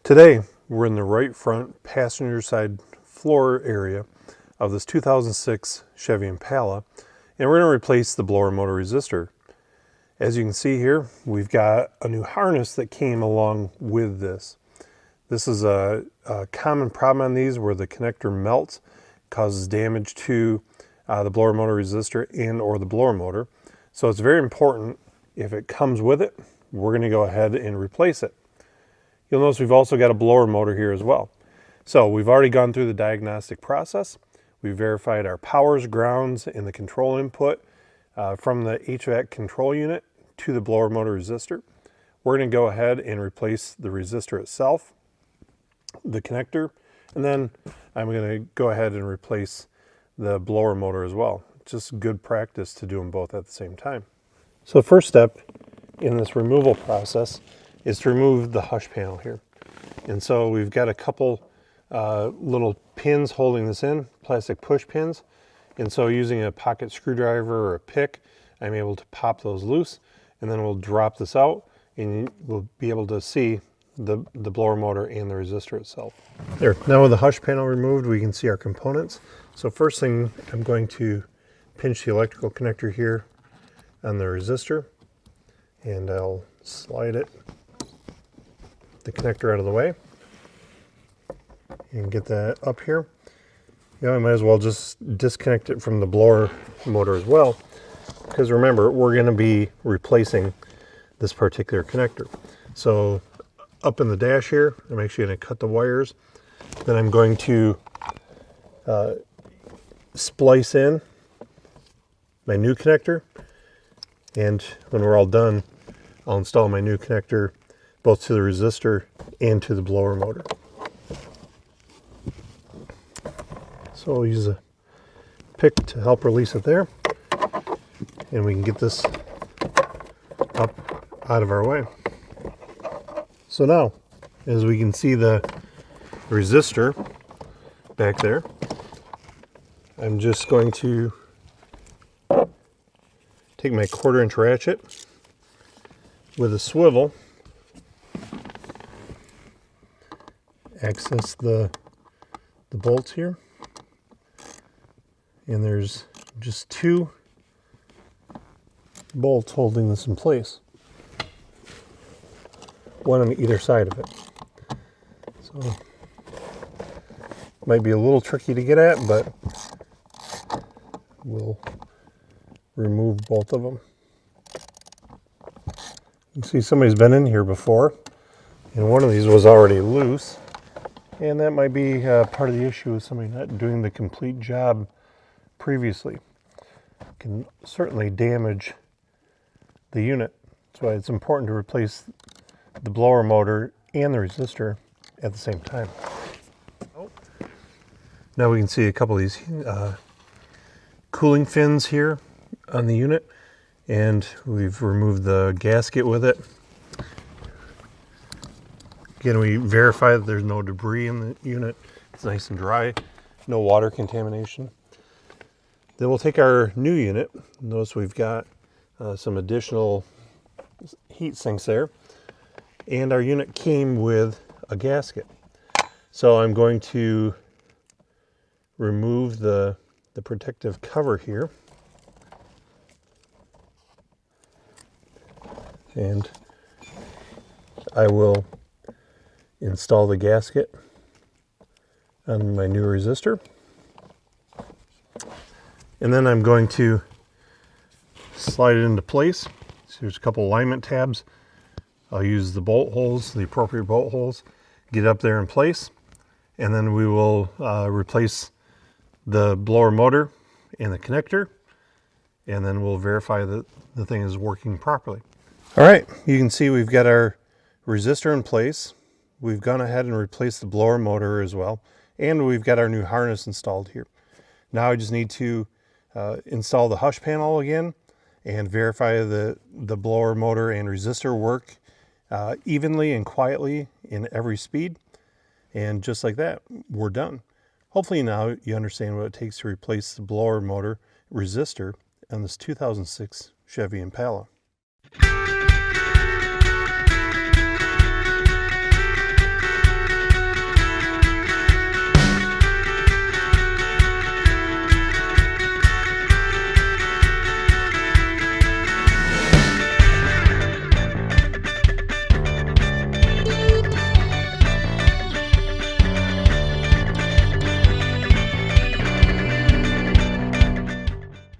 Today, we're in the right front passenger side floor area of this 2006 Chevy Impala, and we're going to replace the blower motor resistor. As you can see here, we've got a new harness that came along with this. This is a common problem on these where the connector melts, causes damage to the blower motor resistor and or the blower motor. So it's very important, if it comes with it, we're going to go ahead and replace it. You'll notice we've also got a blower motor here as well. So we've already gone through the diagnostic process. We've verified our powers, grounds, and the control input from the HVAC control unit to the blower motor resistor. We're going to go ahead and replace the resistor itself, the connector, and then I'm going to go ahead and replace the blower motor as well. It's just good practice to do them both at the same time. So the first step in this removal process is to remove the hush panel here. And so we've got a couple little pins holding this in, plastic push pins. And so using a pocket screwdriver or a pick, I'm able to pop those loose, and then we'll drop this out and we'll be able to see the blower motor and the resistor itself. There, now with the hush panel removed, we can see our components. So first thing, I'm going to pinch the electrical connector here on the resistor, and I'll slide the connector out of the way and get that up here. I might as well just disconnect it from the blower motor as well, because remember, we're going to be replacing this particular connector. So up in the dash here, I'm actually going to cut the wires. Then I'm going to splice in my new connector, and when we're all done, I'll install my new connector both to the resistor and to the blower motor. So I'll use a pick to help release it there, and we can get this up out of our way. So now, as we can see the resistor back there, I'm just going to take my 1/4-inch ratchet with a swivel, access the bolts here, and there's just 2 bolts holding this in place, one on either side of it. So might be a little tricky to get at, but we'll remove both of them. You can see somebody's been in here before, and one of these was already loose, and that might be part of the issue with somebody not doing the complete job previously. It can certainly damage the unit. That's why it's important to replace the blower motor and the resistor at the same time. Now we can see a couple of these cooling fins here on the unit, and we've removed the gasket with it. Again, we verify that there's no debris in the unit. It's nice and dry, no water contamination. Then we'll take our new unit. Notice we've got some additional heat sinks there, and our unit came with a gasket. So I'm going to remove the protective cover here, and I will install the gasket on my new resistor. And then I'm going to slide it into place. So there's a couple alignment tabs. I'll use the bolt holes, the appropriate bolt holes, get up there in place, and then we will replace the blower motor and the connector, and then we'll verify that the thing is working properly. All right, you can see we've got our resistor in place. We've gone ahead and replaced the blower motor as well, and we've got our new harness installed here. Now I just need to install the hush panel again and verify that the blower motor and resistor work evenly and quietly in every speed. And just like that, we're done. Hopefully now you understand what it takes to replace the blower motor resistor on this 2006 Chevy Impala.